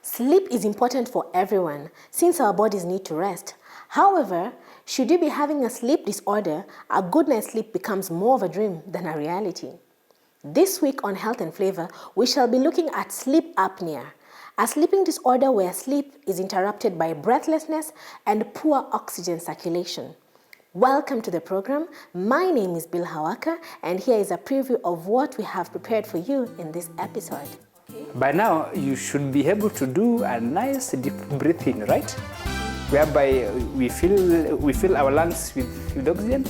Sleep is important for everyone since our bodies need to rest. However, should you be having a sleep disorder, a good night's sleep becomes more of a dream than a reality. This week on Health and Flavor, we shall be looking at sleep apnea, a sleeping disorder where sleep is interrupted by breathlessness and poor oxygen circulation. Welcome to the program. My name is Bill Hawaka, and here is a preview of what we have prepared for you in this episode. By now, you should be able to do a nice deep breathing, right? Whereby we fill our lungs with oxygen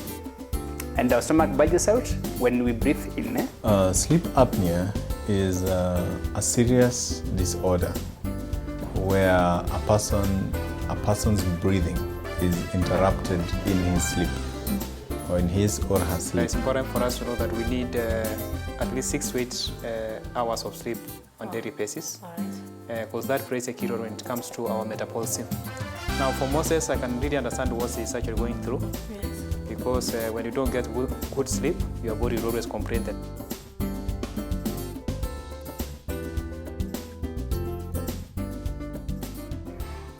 and our stomach bulges out when we breathe in. Sleep apnea is a serious disorder where a person's breathing is interrupted in his sleep or in his or her sleep. It's important for us to know that we need at least 6 to 8 hours of sleep on daily basis, because that plays a key role when it comes to our metabolism. Now, for Moses, I can really understand what he's actually going through, because when you don't get good sleep, your body will always complain that.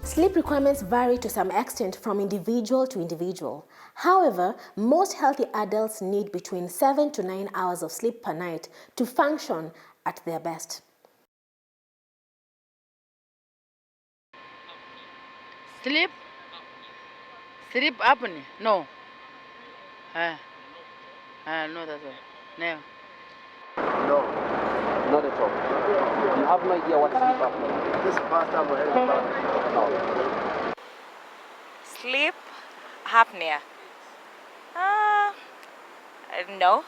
Sleep requirements vary to some extent from individual to individual. However, most healthy adults need between 7 to 9 hours of sleep per night to function at their best. Sleep apnea? No. No, that's all. No. No, not at all. You have no idea what sleep apnea is. This is the first time we're hearing about it. No. Sleep apnea? No.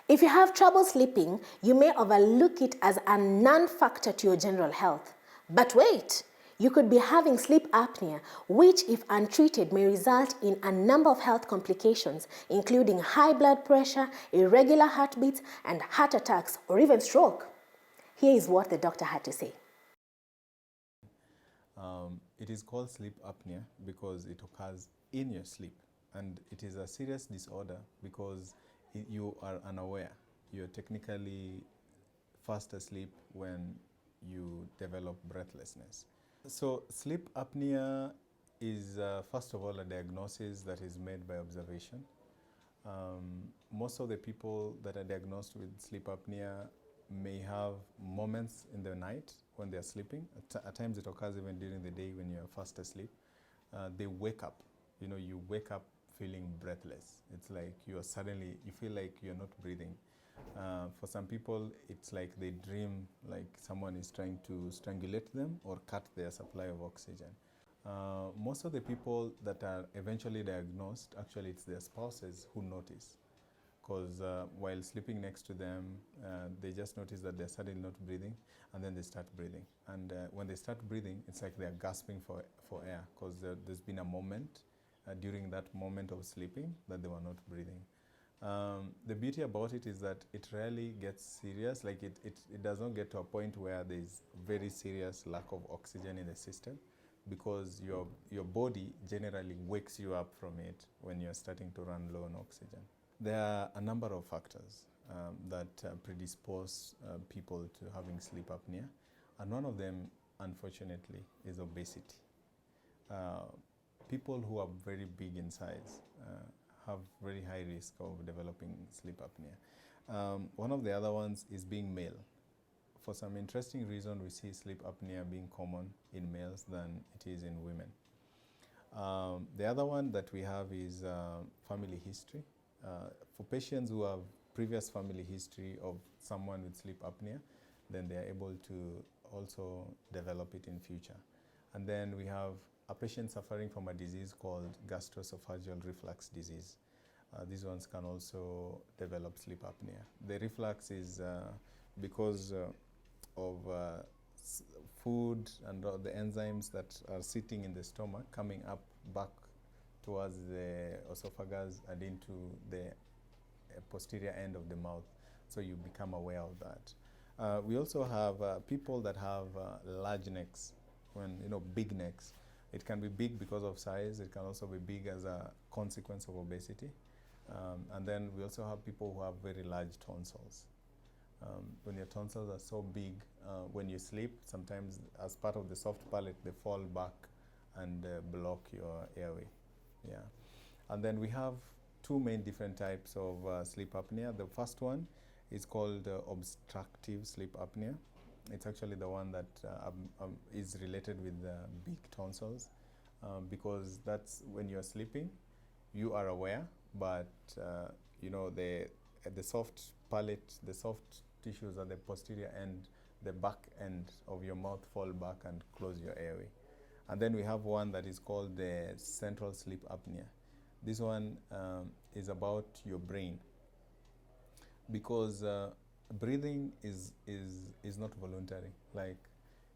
If you have trouble sleeping, you may overlook it as a non-factor to your general health. But wait! You could be having sleep apnea, which, if untreated, may result in a number of health complications, including high blood pressure, irregular heartbeats, and heart attacks, or even stroke. Here is what the doctor had to say. It is called sleep apnea because it occurs in your sleep, and it is a serious disorder because you are unaware. You're technically fast asleep when you develop breathlessness. So sleep apnea is, first of all, a diagnosis that is made by observation. Most of the people that are diagnosed with sleep apnea may have moments in the night when they're sleeping. At times it occurs even during the day when you're fast asleep. They wake up. You wake up feeling breathless. It's like you feel like you're not breathing. For some people, it's like they dream like someone is trying to strangulate them or cut their supply of oxygen. Most of the people that are eventually diagnosed, actually it's their spouses who notice, because while sleeping next to them, they just notice that they're suddenly not breathing, and then they start breathing. And when they start breathing, it's like they're gasping for air, because there's been a moment during that moment of sleeping that they were not breathing. The beauty about it is that it rarely gets serious. Like it does not get to a point where there's very serious lack of oxygen in the system, because your body generally wakes you up from it when you're starting to run low on oxygen. There are a number of factors that predispose people to having sleep apnea, and one of them, unfortunately, is obesity. People who are very big in size have very high risk of developing sleep apnea. One of the other ones is being male. For some interesting reason, we see sleep apnea being common in males than it is in women. The other one that we have is family history. For patients who have previous family history of someone with sleep apnea, then they are able to also develop it in future. And then we have a patient suffering from a disease called gastroesophageal reflux disease. These ones can also develop sleep apnea. The reflux is because of food and the enzymes that are sitting in the stomach coming up back towards the esophagus and into the posterior end of the mouth. So you become aware of that. We also have people that have large necks, big necks. It can be big because of size. It can also be big as a consequence of obesity. And then we also have people who have very large tonsils. When your tonsils are so big, when you sleep, sometimes as part of the soft palate, they fall back and block your airway. Yeah. And then we have two main different types of sleep apnea. The first one is called obstructive sleep apnea. It's actually the one that is related with big tonsils, because that's when you're sleeping, you are aware, but you know, the soft palate, the soft tissues at the posterior end, the back end of your mouth fall back and close your airway. And then we have one that is called the central sleep apnea. This one is about your brain, because breathing is not voluntary. Like,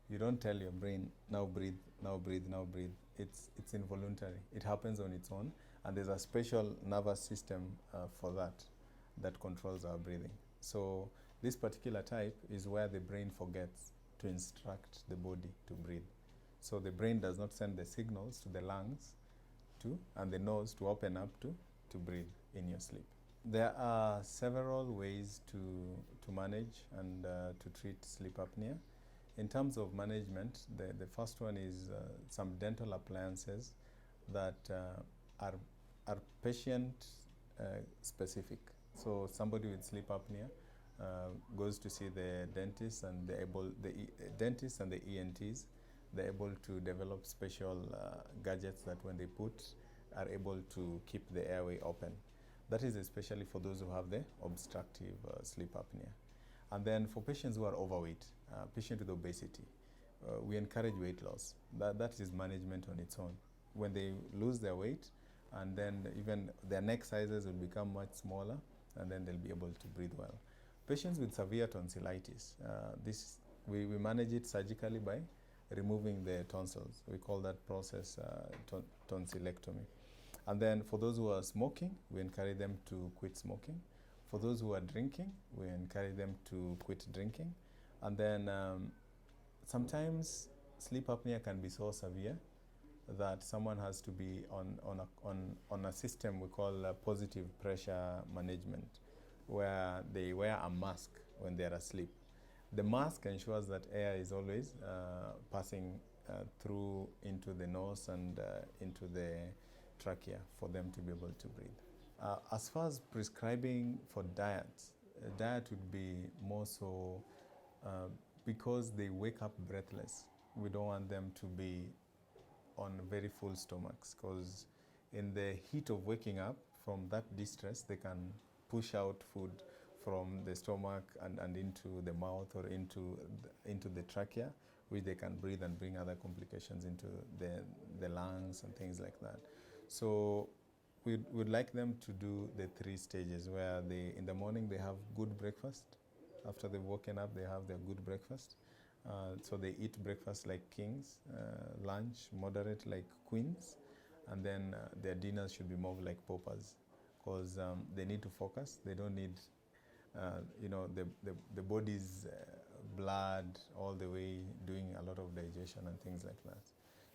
you don't tell your brain, now breathe, now breathe, now breathe. It's involuntary. It happens on its own, and there's a special nervous system for that controls our breathing. So this particular type is where the brain forgets to instruct the body to breathe. So the brain does not send the signals to the lungs and the nose to open up to breathe in your sleep. There are several ways to manage and to treat sleep apnea. In terms of management, the first one is some dental appliances that are patient specific. So somebody with sleep apnea goes to see the dentist, and the dentist and the ENTs, they're able to develop special gadgets that when they put are able to keep the airway open. That is especially for those who have the obstructive sleep apnea. And then for patients who are overweight, patients with obesity, we encourage weight loss. That is management on its own. When they lose their weight, and then even their neck sizes will become much smaller, and then they'll be able to breathe well. Patients with severe tonsillitis, we manage it surgically by removing the tonsils. We call that process tonsillectomy. And then for those who are smoking, we encourage them to quit smoking. For those who are drinking, we encourage them to quit drinking. And then sometimes sleep apnea can be so severe that someone has to be on a system we call positive pressure management, where they wear a mask when they're asleep. The mask ensures that air is always passing through into the nose and into the trachea for them to be able to breathe. As far as prescribing for diet would be more so because they wake up breathless. We don't want them to be on very full stomachs, because in the heat of waking up from that distress, they can push out food from the stomach and into the mouth or into the trachea, which they can breathe and bring other complications into the lungs and things like that. So we'd like them to do the 3 stages, where in the morning they have good breakfast. After they've woken up, they have their good breakfast. So they eat breakfast like kings, lunch moderate like queens, and then their dinners should be more like paupers, because they need to focus. They don't need the body's blood all the way doing a lot of digestion and things like that.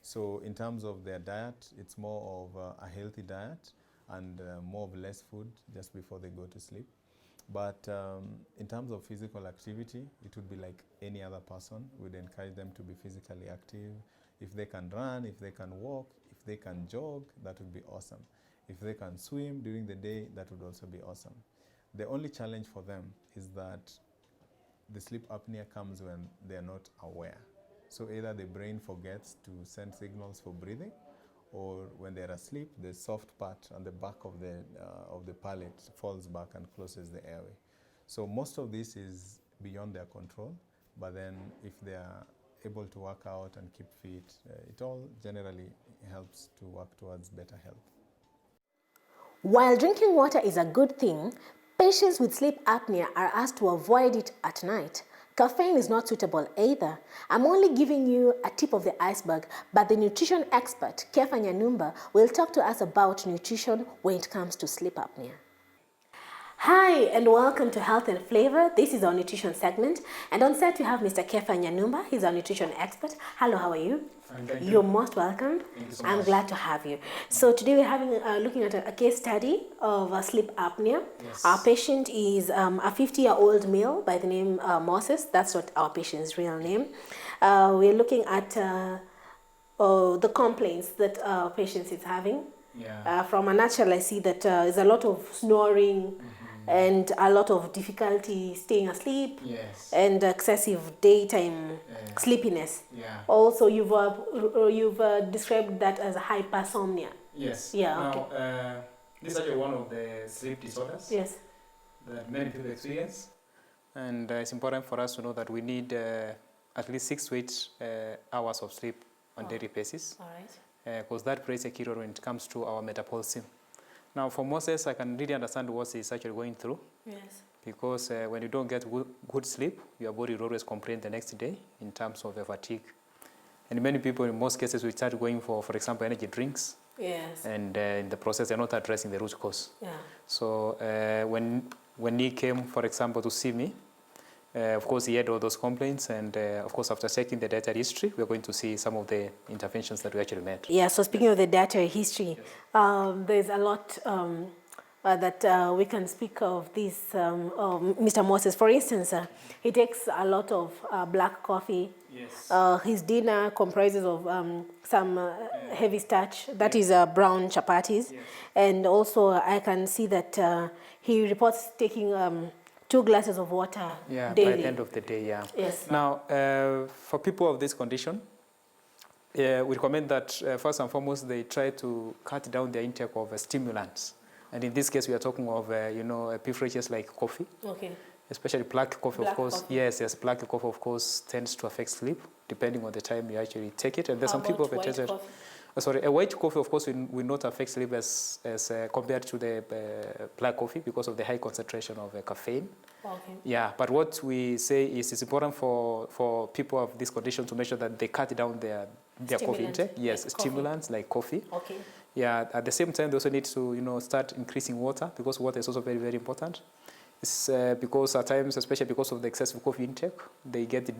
So in terms of their diet, it's more of a healthy diet and more of less food just before they go to sleep. But in terms of physical activity, it would be like any other person. We'd encourage them to be physically active. If they can run, if they can walk, if they can jog, that would be awesome. If they can swim during the day, that would also be awesome. The only challenge for them is that the sleep apnea comes when they're not aware. So either the brain forgets to send signals for breathing, or when they're asleep, the soft part on the back of the palate falls back and closes the airway. So most of this is beyond their control, but then if they are able to work out and keep fit, it all generally helps to work towards better health. While drinking water is a good thing, patients with sleep apnea are asked to avoid it at night. Caffeine is not suitable either. I'm only giving you a tip of the iceberg, but the nutrition expert, Kefa Nyanumba, will talk to us about nutrition when it comes to sleep apnea. Hi and welcome to Health and Flavor. This is our nutrition segment, and on set we have Mr. Kefa Nyanumba. He's our nutrition expert. Hello, how are you? Fine, thank you. You're most welcome. Thank you so I'm much. glad to have you. So today we're having looking at a case study of sleep apnea. Yes. Our patient is a 50-year-old male by the name Moses. That's what our patient's real name. We're looking at the complaints that our patient is having. Yeah. From a nutshell, I see that there's a lot of snoring and a lot of difficulty staying asleep and excessive daytime sleepiness. Yeah. Also, you've described that as hypersomnia. Yes. Yeah, Now, this is actually one of the sleep disorders Yes. that many people experience. And it's important for us to know that we need at least 6 to 8 hours of sleep on daily basis. All right. Because that plays a key role when it comes to our metabolism. Now, for Moses, I can really understand what he's actually going through. Yes. Because when you don't get good sleep, your body will always complain the next day in terms of fatigue. And many people, in most cases, will start going for example, energy drinks. Yes. And in the process, they're not addressing the root cause. Yeah. So when he came, for example, to see me, of course, he had all those complaints, and of course, after checking the data history, we're going to see some of the interventions that we actually made. Yeah, so speaking of the data history, there's a lot that we can speak of this, Mr. Moses. For instance, he takes a lot of black coffee. Yes. His dinner comprises of some heavy starch, that is brown chapatis. Yes. And also I can see that he reports taking 2 glasses of water daily. By the end of the day, yeah. Yes. Now, for people of this condition, we recommend that first and foremost, they try to cut down their intake of stimulants. And in this case, we are talking of, beverages like coffee. Okay. Especially black coffee, Black of course. coffee. Yes, black coffee, of course, tends to affect sleep, depending on the time you actually take it. And there's How some people about have white tested. coffee? A white coffee, of course, will not affect sleep as compared to the black coffee because of the high concentration of caffeine. Okay. Yeah, but what we say is it's important for people of this condition to make sure that they cut down their coffee Stimulant, intake. Yes, like coffee. stimulants like coffee. Okay. Yeah, at the same time, they also need to start increasing water because water is also very, very important. It's because at times, especially because of the excessive coffee intake, they get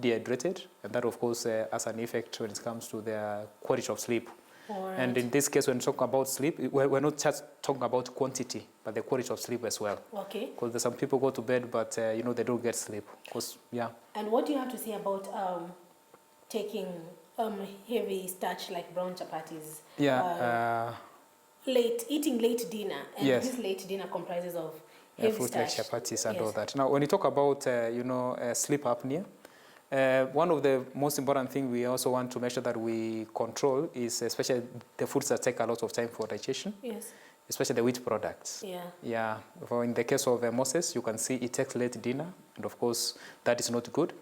dehydrated, and that, of course, has an effect when it comes to their quality of sleep. All And right. in this case, when we talk about sleep, we're not just talking about quantity, but the quality of sleep as well. Okay. Because there's some people go to bed, but they don't get sleep. Because And what do you have to say about taking heavy starch like brown chapatis? Eating late dinner, and Yes. this late dinner comprises of heavy fruit like starch. chapatis and Yes. all that. Now, when you talk about sleep apnea, one of the most important things we also want to make sure that we control is especially the foods that take a lot of time for digestion, Yes. especially the wheat products. Yeah. Yeah. For in the case of Moses, you can see it takes late dinner, and of course that is not good.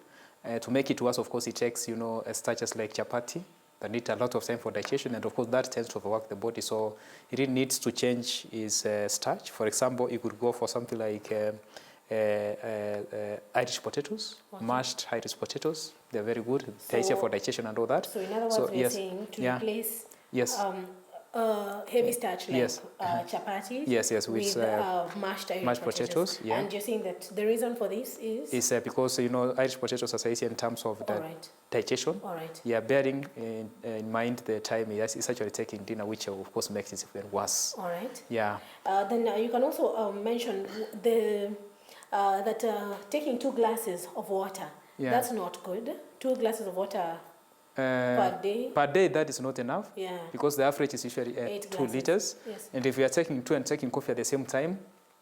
To make it worse, of course, it takes starches like chapati that need a lot of time for digestion, and of course that tends to overwork the body. So it really needs to change its starch. For example, you could go for something like Irish potatoes, mashed Irish potatoes. They're very good. They're easier for digestion and all that. So in other words, we're saying to replace heavy starch like chapatis with mashed Irish potatoes. Yeah. And you're saying that the reason for this is? It's because Irish potatoes are easier in terms of the digestion. All right. Yeah, bearing in mind the time it's actually taking dinner, which of course makes it even worse. All right. Yeah. Then you can also mention that taking 2 glasses of water, that's not good. 2 glasses of water per day. Per day, that is not enough. Yeah. Because the average is usually 2 liters. Yes. And if you are taking 2 and taking coffee at the same time,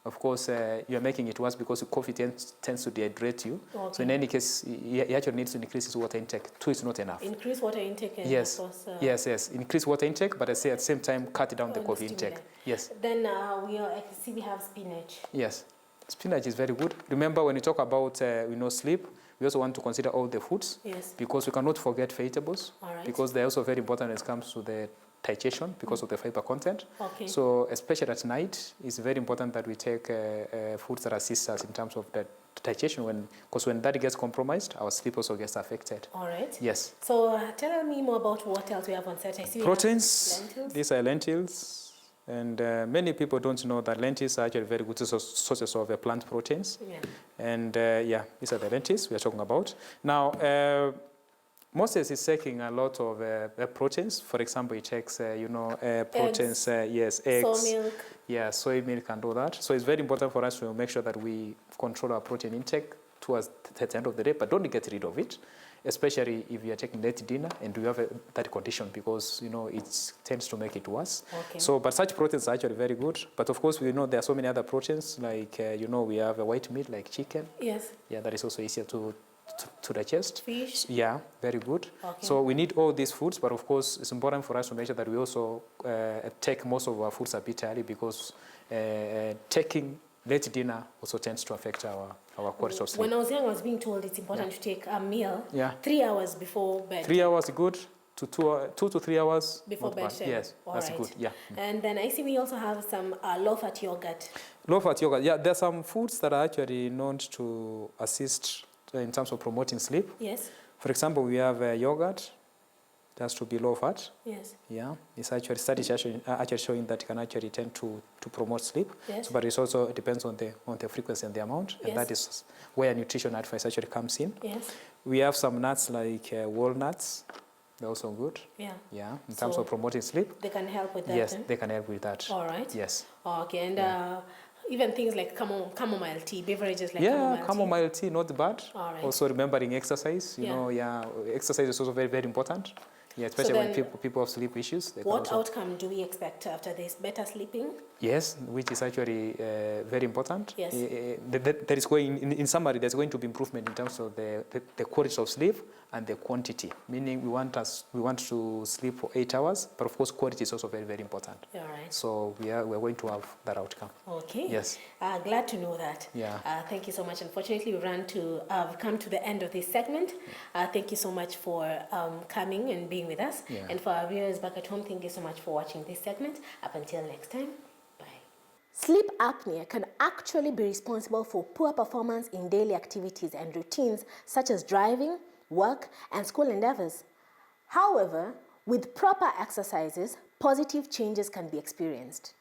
of course, you are making it worse because coffee tends to dehydrate you. Okay. So in any case, you actually need to increase his water intake. 2 is not enough. Increase water intake. And yes. of course, yes. Increase water intake, but I say at the same time, cut down the coffee stimulant. intake. Yes. Then I can see we have spinach. Yes. Spinach is very good. Remember, when you talk about sleep, we also want to consider all the foods. Yes. Because we cannot forget vegetables. All right. Because they're also very important when it comes to the digestion because of the fiber content. Okay. So especially at night, it's very important that we take foods that assist us in terms of the digestion, because when that gets compromised, our sleep also gets affected. All right. Yes. So tell me more about what else we have on set. I see proteins. lentils. These are lentils. And many people don't know that lentils are actually very good sources of plant proteins. Yeah. And yeah, these are the lentils we are talking about. Now, Moses is taking a lot of proteins. For example, he takes, proteins, yes, eggs, soy milk. yeah, soy milk and all that. So it's very important for us to make sure that we control our protein intake towards the end of the day, but don't get rid of it, especially if you are taking late dinner and you have that condition, because it tends to make it worse. Okay. So, but such proteins are actually very good. But of course, we know there are so many other proteins, like we have a white meat like chicken. Yes. Yeah, that is also easier to digest. Fish. Yeah, very good. Okay. So we need all these foods, but of course it's important for us to make sure that we also take most of our foods a bit early, because taking late dinner also tends to affect our quality of sleep. When I was young, I was being told it's important to take a meal 3 hours before bed. 3 hours good, to 2 to 3 hours Before not bad. bedtime. Yes, All that's right. good. Yeah. And then I see we also have some low-fat yogurt. Low-fat yogurt. Yeah, there are some foods that are actually known to assist in terms of promoting sleep. Yes. For example, we have yogurt. It has to be low-fat. Yes. Yeah, it's actually studies actually showing that it can actually tend to promote sleep. Yes. So, but it depends on the frequency and the amount, and that is where nutrition advice actually comes in. Yes. We have some nuts like walnuts. They're also good. Yeah. Yeah, in terms of promoting sleep. They can help with that. Yes, they can help with that. All right. Yes. Okay, and even things like chamomile tea, beverages like chamomile tea, not bad. All right. Also remembering exercise. Exercise is also very, very important. Yeah, especially when people have sleep issues. What outcome do we expect after this? Better sleeping? Yes, which is actually very important. Yes. There is in summary, there's going to be improvement in terms of the quality of sleep and the quantity. Meaning we want to sleep for 8 hours, but of course quality is also very, very important. All right. So we're going to have that outcome. Okay. Yes. Glad to know that. Yeah. Thank you so much. Unfortunately, we've come to the end of this segment. Thank you so much for coming and being with us. Yeah. And for our viewers back at home, thank you so much for watching this segment. Up until next time, bye. Sleep apnea can actually be responsible for poor performance in daily activities and routines such as driving, work, and school endeavors. However, with proper exercises, positive changes can be experienced.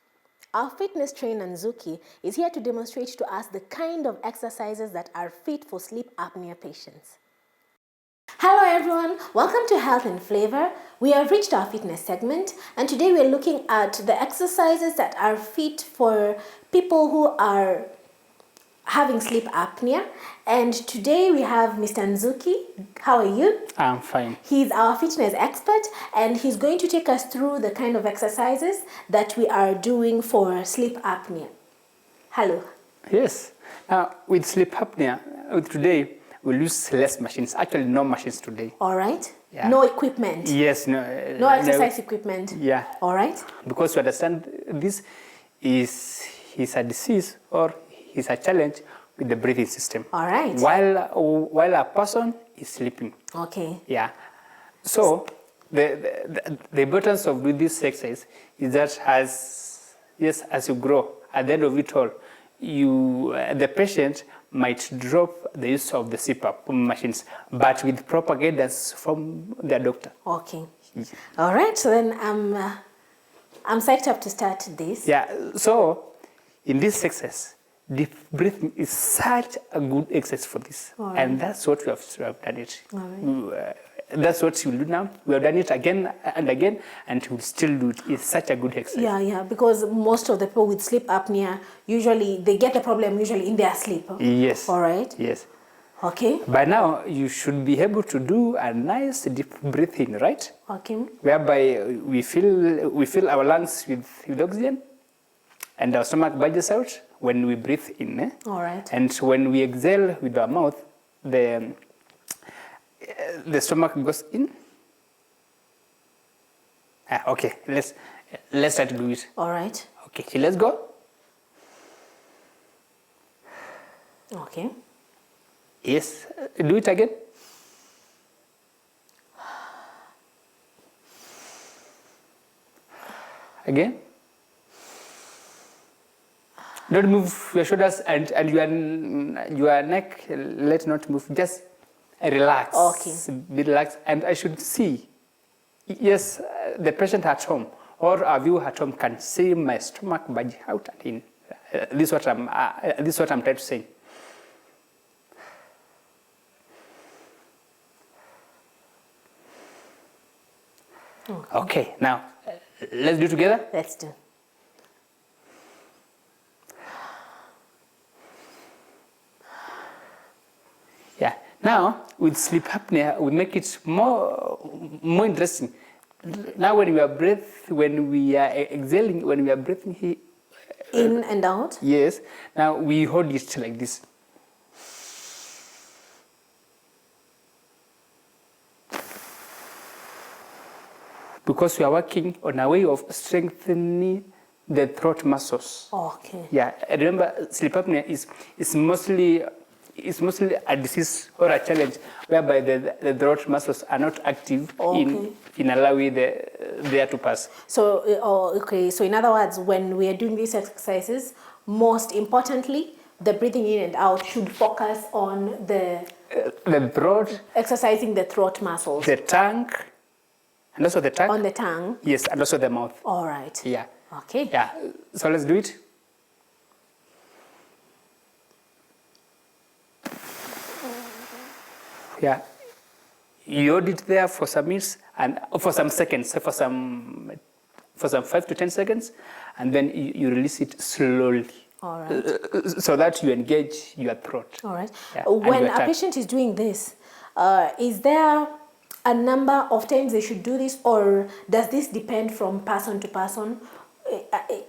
Our fitness trainer Nzuki is here to demonstrate to us the kind of exercises that are fit for sleep apnea patients. Hello everyone, welcome to Health and Flavor. We have reached our fitness segment, and today we are looking at the exercises that are fit for people who are having sleep apnea. And today we have Mr. Nzuki. How are you? I'm fine. He's our fitness expert, and he's going to take us through the kind of exercises that we are doing for sleep apnea. Hello. Yes. Now, with sleep apnea, today we'll use less machines. Actually, no machines today. All right. Yeah. No equipment. Yes. No exercise equipment. Yeah. All right. Because you understand, this is a disease or is a challenge with the breathing system. All right. While a person is sleeping. Okay. Yeah. So the importance of doing this exercise is that as you grow, at the end of it all, the patient might drop the use of the CPAP machines, but with proper guidance from their doctor. Okay. All right. So then I'm psyched up to start this. Yeah. So in this exercise, deep breathing is such a good exercise for this, and that's what we have done it. All right. That's what you do now. We have done it again and again, and we'll still do it. It's such a good exercise. Yeah, because most of the people with sleep apnea, usually they get the problem usually in their sleep. Yes. All right. Yes. Okay. By now, you should be able to do a nice deep breathing, right? Okay. Whereby we fill our lungs with oxygen, and our stomach budges out when we breathe in. All right. And when we exhale with our mouth, the stomach goes in. Okay, let's try to do it. All right. Okay, so let's go. Okay. Yes, do it again. Again. Don't move your shoulders and your neck. Let not move. Just relax. Okay. Be relaxed. And I should see, yes, the patient at home or our viewer at home can see my stomach bulging out. And this is what I'm trying to say. Okay, now let's do it together. Let's do. Yeah. Now with sleep apnea, we make it more interesting. Now when we are exhaling, when we are breathing In and out. yes. Now we hold it like this. Because we are working on a way of strengthening the throat muscles. Okay. Yeah, remember sleep apnea is mostly a disease or a challenge whereby the throat muscles are not active in allowing the air to pass. So, so in other words, when we are doing these exercises, most importantly, the breathing in and out should focus on the throat, exercising the throat muscles. the tongue, and also the tongue. On the tongue. Yes, and also the mouth. All right. Yeah. Okay. Yeah. So let's do it. Yeah. You hold it there for some minutes and for some seconds, for some 5 to 10 seconds, and then you release it slowly. All right. So that you engage your throat. All right. Yeah, and When your a tongue. patient is doing this, is there a number of times they should do this, or does this depend from person to person?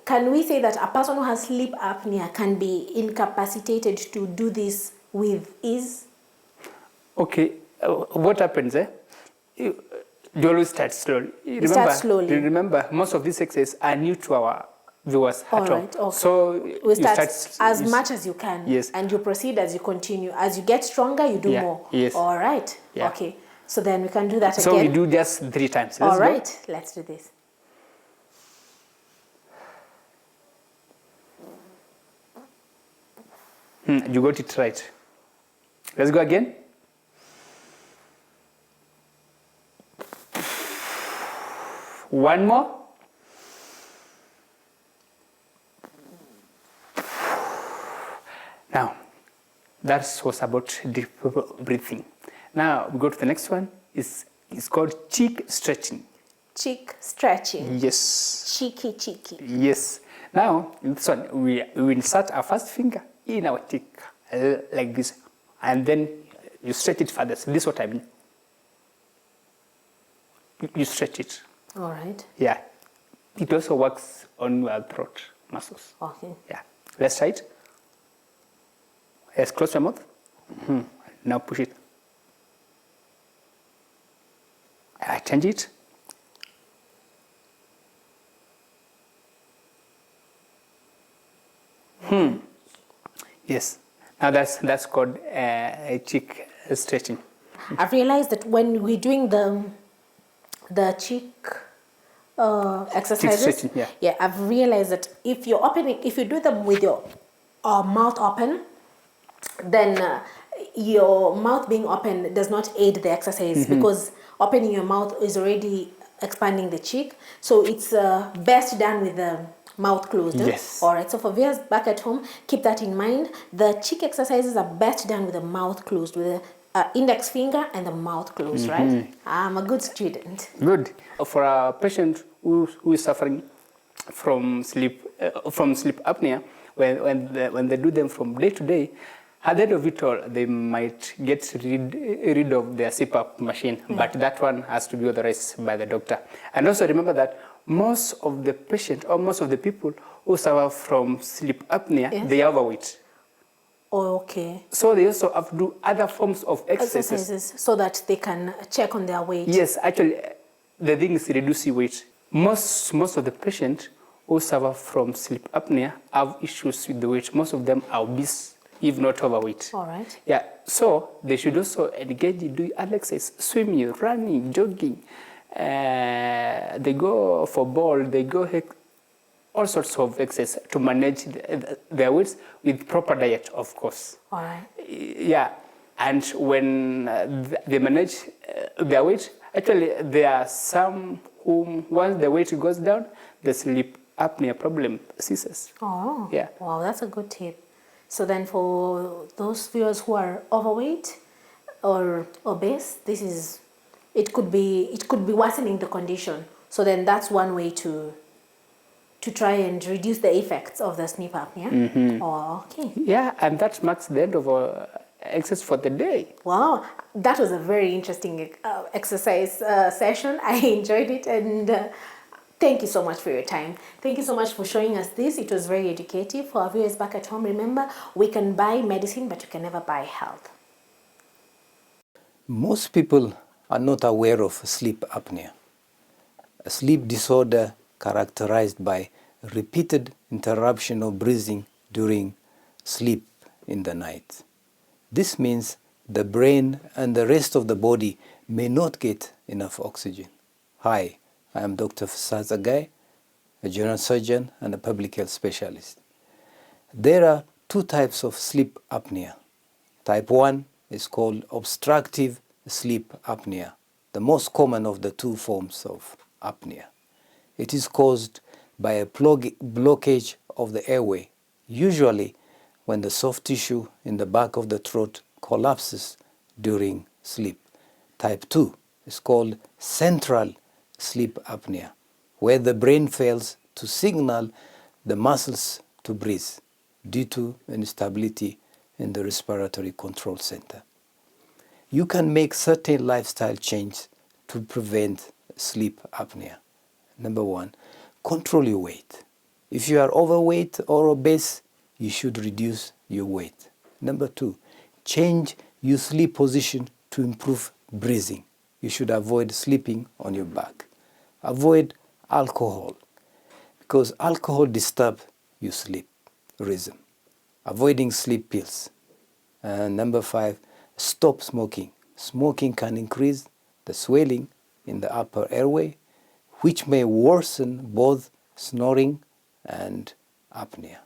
Can we say that a person who has sleep apnea can be incapacitated to do this with ease? Okay, what happens? You always start slowly. Start slowly. Remember, most of these exercises are new to our viewers All at home. right, okay. So We start as much as you can. Yes. And you proceed as you continue. As you get stronger, you do Yeah, more. yes. All right. Yeah. Okay. So then we can do that So again. we do just 3 times. Let's All go. right. Let's do this. You got it right. Let's go again. One more. Now, that was about deep breathing. Now we go to the next one. It's called cheek stretching. Cheek stretching. Yes. Cheeky. Yes. Now, in this one, we insert our first finger in our cheek, like this. And then you stretch it further. So this is what I mean. You stretch it. All right. Yeah. It also works on your throat muscles. Okay. Yeah. Let's try it. Yes, close your mouth. Now push it. I change it. Yes. Now that's called cheek stretching. I've realized that when we're doing the cheek exercises, stretching, yeah. I've realized that if you do them with your mouth open, then your mouth being open does not aid the exercise because opening your mouth is already expanding the cheek. So it's best done with the mouth closed. Yes. All right. So for viewers back at home, keep that in mind. The cheek exercises are best done with the mouth closed, with the index finger and the mouth closed, right? I'm a good student. Good. For a patient who is suffering from sleep apnea, when they do them from day to day, at the end of it all, they might get rid of their CPAP machine, but that one has to be authorized by the doctor. And also remember that most of the patients or most of the people who suffer from sleep apnea, they are overweight. Oh, okay. So they also have to do other forms of exercises. So that they can check on their weight. Yes, actually, the thing is reducing weight. Most of the patients who suffer from sleep apnea have issues with the weight. Most of them are obese, if not overweight. All right. Yeah, so they should also engage in doing other exercise, swimming, running, jogging. They go for ball, they go all sorts of exercise to manage their weights with proper diet, of course. All right. Yeah, and when they manage their weight, actually there are some whom once the weight goes down, the sleep apnea problem ceases. Oh, Yeah. wow, that's a good tip. So then for those viewers who are overweight or obese, it could be worsening the condition. So then that's one way to try and reduce the effects of the sleep apnea. Mm-hmm. Oh, okay. Yeah, and that marks the end of our exercise for the day. Wow, that was a very interesting exercise session. I enjoyed it, and thank you so much for your time. Thank you so much for showing us this. It was very educative. For our viewers back at home, remember, we can buy medicine, but you can never buy health. Most people are not aware of sleep apnea, a sleep disorder characterized by repeated interruption of breathing during sleep in the night. This means the brain and the rest of the body may not get enough oxygen. Hi, I am Dr. Fasad Zagai, a general surgeon and a public health specialist. There are two types of sleep apnea. Type 1 is called obstructive sleep apnea, the most common of the two forms of apnea. It is caused by a blockage of the airway, usually when the soft tissue in the back of the throat collapses during sleep. Type 2 is called central sleep apnea, where the brain fails to signal the muscles to breathe due to instability in the respiratory control center. You can make certain lifestyle changes to prevent sleep apnea. Number 1, control your weight. If you are overweight or obese, you should reduce your weight. Number 2, change your sleep position to improve breathing. You should avoid sleeping on your back. Avoid alcohol, because alcohol disturbs your sleep rhythm. Avoiding sleep pills. And number 5, stop smoking. Smoking can increase the swelling in the upper airway, which may worsen both snoring and apnea.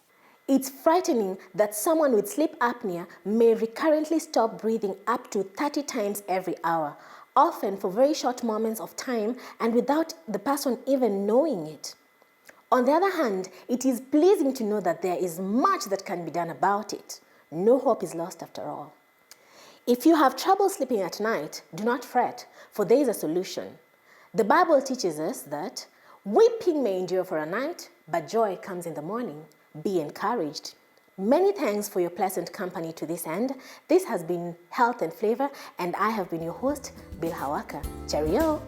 It's frightening that someone with sleep apnea may recurrently stop breathing up to 30 times every hour, often for very short moments of time and without the person even knowing it. On the other hand, it is pleasing to know that there is much that can be done about it. No hope is lost after all. If you have trouble sleeping at night, do not fret, for there is a solution. The Bible teaches us that weeping may endure for a night, but joy comes in the morning. Be encouraged. Many thanks for your pleasant company to this end. This has been Health and Flavor, and I have been your host, Bill Hawaka. Cheerio!